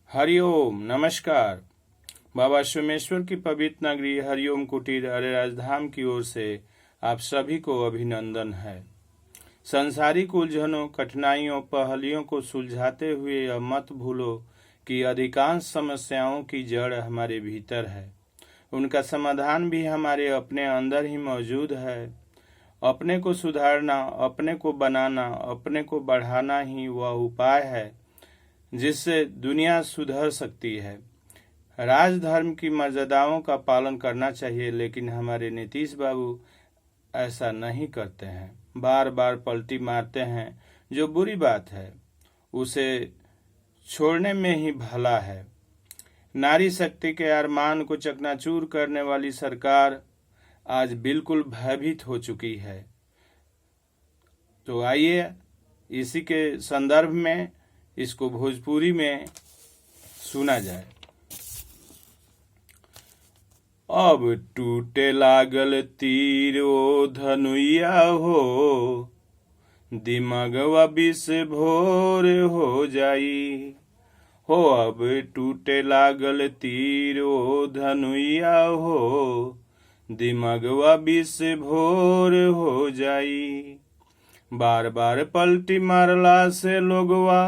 हरिओम नमस्कार। बाबा सोमेश्वर की पवित्र नगरी हरिओम कुटीर अरेराज धाम की ओर से आप सभी को अभिनंदन है। संसारिक उलझनों, कठिनाइयों, पहेलियों को सुलझाते हुए यह मत भूलो कि अधिकांश समस्याओं की जड़ हमारे भीतर है। उनका समाधान भी हमारे अपने अंदर ही मौजूद है। अपने को सुधारना, अपने को बनाना, अपने को बढ़ाना ही वह उपाय है जिससे दुनिया सुधर सकती है। राजधर्म की मर्यादाओं का पालन करना चाहिए, लेकिन हमारे नीतीश बाबू ऐसा नहीं करते हैं। बार बार पलटी मारते हैं। जो बुरी बात है उसे छोड़ने में ही भला है। नारी शक्ति के अरमान को चकनाचूर करने वाली सरकार आज बिल्कुल भयभीत हो चुकी है। तो आइए इसी के संदर्भ में इसको भोजपुरी में सुना जाए। अब टूटे लागल तीर ओ धनुइया हो, दिमागवा विष भोर हो जाई हो। अब टूटे लागल तीर ओ धनुइया हो, दिमागवा विष भोर हो जाई। बार बार पलटी मारला से लोगवा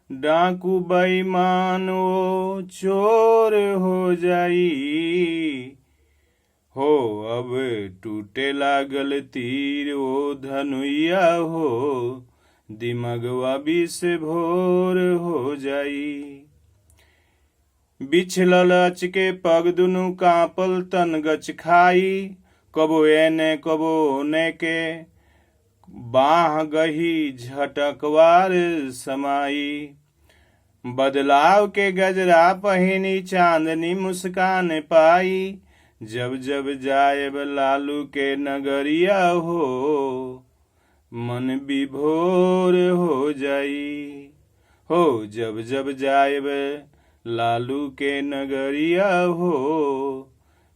डाकू बेईमान ओ चोर हो जाई हो। अब टूटे लागल तीर ओ धनुइया हो, दिमागवा विष भोर हो जाई। बिछलल अचके पग दुनु कांपल तन गच खाई, कबो एने कबो ओने के बाह गही झटकवार समाई। बदलाव के गजरा पहिनी चांदनी मुस्कान पाई, जब जब जाएब लालू के नगरिया हो, मन विभोर हो जाई हो। जब जब जाएब लालू के नगरिया हो,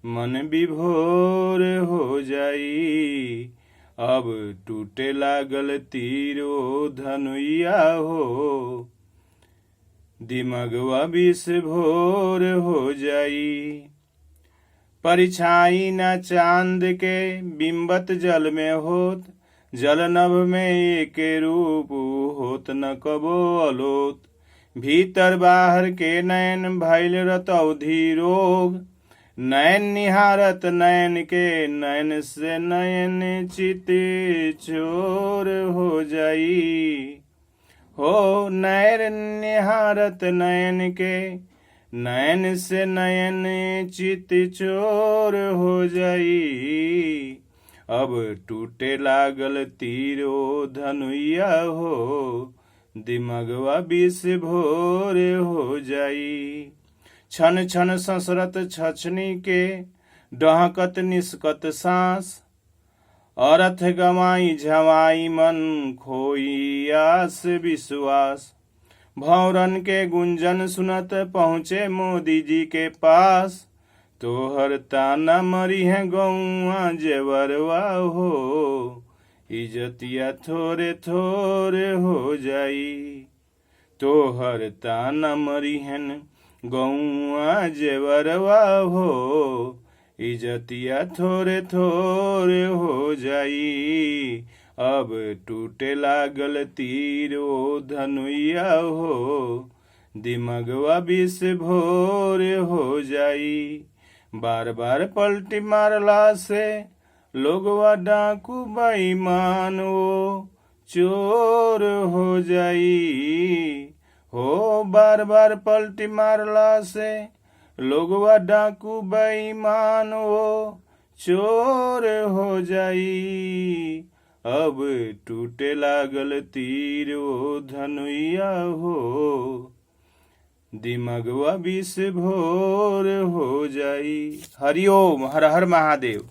मन विभोर हो जाई। अब टूटे लागल तीर ओ धनुइया हो, दिमागवा विष भोर हो जाई। परिछाई न चांद के बिंबत जल में होत, जल नभ में एक रूप होत न कबो अलोत। भीतर बाहर के नयन भइल रतौधी रोग, नयन निहारत नयन के नयन से नयन चित चोर हो जाई हो। नयन निहारत नयन के नयन से नयन चित चोर हो जाई। अब टूटे लागल तीर ओ धनुइया हो, दिमागवा विष भोर हो जाई। छन छन ससरत छछनी के डहकत निस्कत सांस, अर्थ गवाई झवाई मन खोई आस विश्वास। भौरन के गुंजन सुनत पहुँचे मोदी जी के पास, तोहर ताना मरी है गौआ जेवरवा हो, इजतिया थोरे थोरे हो जाई। तोहर ताना मरी है गौआ जेवरवा हो, इजतिया थोरे थोरे हो जाई। अब टूटे लागल तीर ओ धनुइया हो, दिमागवा विष भोर हो जाई। बार बार पलटी मारला से लोगवा डाकू बेईमान ओ चोर हो जाई हो। बार बार पलटी मारला से लोगवा डाकू बेईमान ओ चोर हो जाई। अब टूटे लागल तीर ओ धनुइया हो, दिमागवा विष भोर हो जाई। हरिओम। हर हर महादेव।